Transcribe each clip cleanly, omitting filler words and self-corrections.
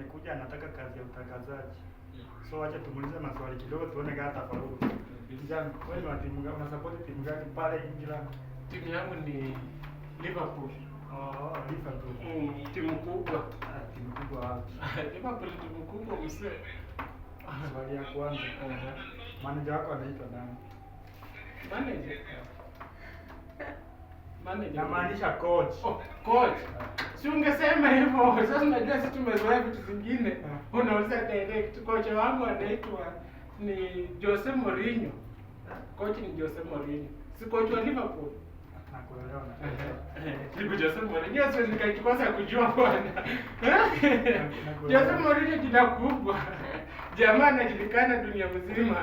amekuja anataka kazi ya utangazaji. So acha tumuulize maswali kidogo tuone kama atafaulu. Kijana, wewe ni wa timu gani? Una support timu gani pale England? Timu yangu ni Liverpool. Oh, Liverpool. Timu kubwa. Timu kubwa wapi? Liverpool timu kubwa msee. Swali ya kwanza. Manager wako anaitwa nani? Manager. Namaanisha coach. Oh, coach. Si ungesema hivyo. Sasa unajua sisi tumezoea vitu vingine. Unauliza direct. Coach wangu anaitwa ni Jose Mourinho. Coach ni Jose Mourinho. Si coach wa Liverpool. Nakuelewa na. Ni Jose Mourinho, sio nikajikosa kujua bwana. Jose Mourinho jina kubwa. Jamaa anajulikana dunia mzima.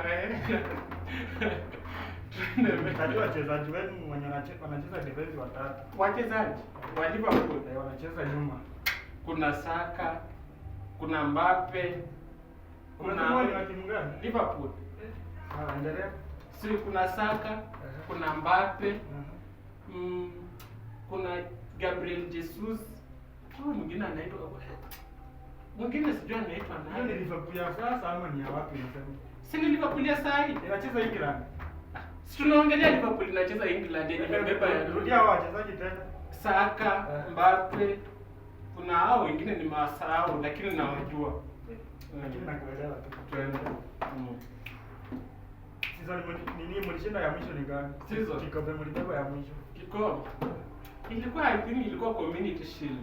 Najua wachezaji wenu wenye wanacheza defense watatu. Wachezaji wa Liverpool wanacheza nyuma. Kuna Saka, kuna Mbappe, kuna timu gani? Liverpool. Endelea. Si kuna Saka, kuna Mbappe, kuna Gabriel Jesus. Mwingine anaitwa mwingine sijui anaitwa nani. Ni Liverpool ya sasa ama ni ya wapi unasema? Si ni Liverpool ya sasa hivi. Inacheza England. Si tunaongelea Liverpool inacheza England yenye imebeba ya rudia hao wachezaji tena. Saka, Mbappe, kuna hao wengine ni masahau lakini nawajua. Lakini nakuelewa tu. Tuende. Season nini mlishinda ya mwisho ni gani? Season kikombe mlibeba ya mwisho. Kikombe. Ilikuwa I think ilikuwa Community Shield.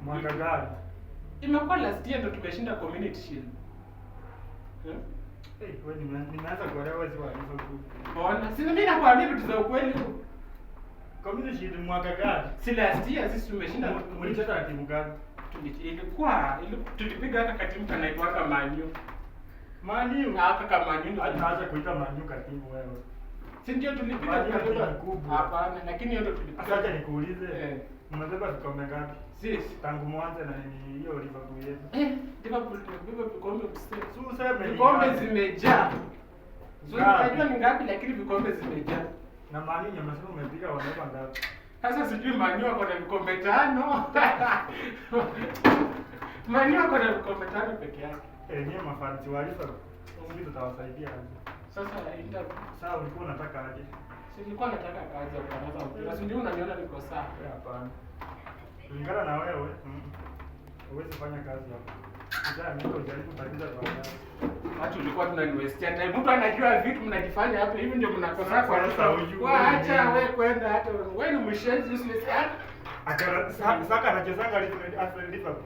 Mwaka gani? Imekuwa last year ndo tumeshinda Community Shield. Wewe nimeanza kuelewa wazi wa Liverpool. Mbona? Si mimi nakwambia vitu za ukweli. Community Shield mwaka gani? Si last year sisi tumeshinda. Mlicheza na timu gani? Ilikuwa tulipiga hata katimu kanaitwa Man U. Man U? Kaka Man U. Hata kuita Man U katimu wewe. Si ndio tulipiga katimu kubwa. Hapana, lakini hiyo ndio tulipiga. Acha nikuulize. Mmebeba vikombe ngapi? Sisi tangu mwanzo na ni hiyo Liverpool yetu. Liverpool tumebeba vikombe msitari. Useme vikombe zimejaa. Sio nikajua ni ngapi lakini vikombe zimejaa. Na Man U mnasema umepiga wanaweka ngapi? Sasa sijui Man U wako na vikombe 5. Man U wako na vikombe 5 peke yake. Nyie mafanzi wa Liverpool. Sisi tutawasaidia aje? Sasa sawa ulikuwa unataka aje? Nilikuwa nataka kazi ya kutangaza mpira. Si ndio unaniona niko sawa? Hapana. Kulingana na wewe, huwezi fanya kazi hapo. Kijana mimi unajaribu tatizo kwa nani? Watu ulikuwa tunaniwestia time. Mtu anajua vitu mnajifanya hapa hivi ndio mnakosa kwa sasa. Acha wewe kwenda hata wewe ni mshenzi useless. Saka anachezanga Liverpool.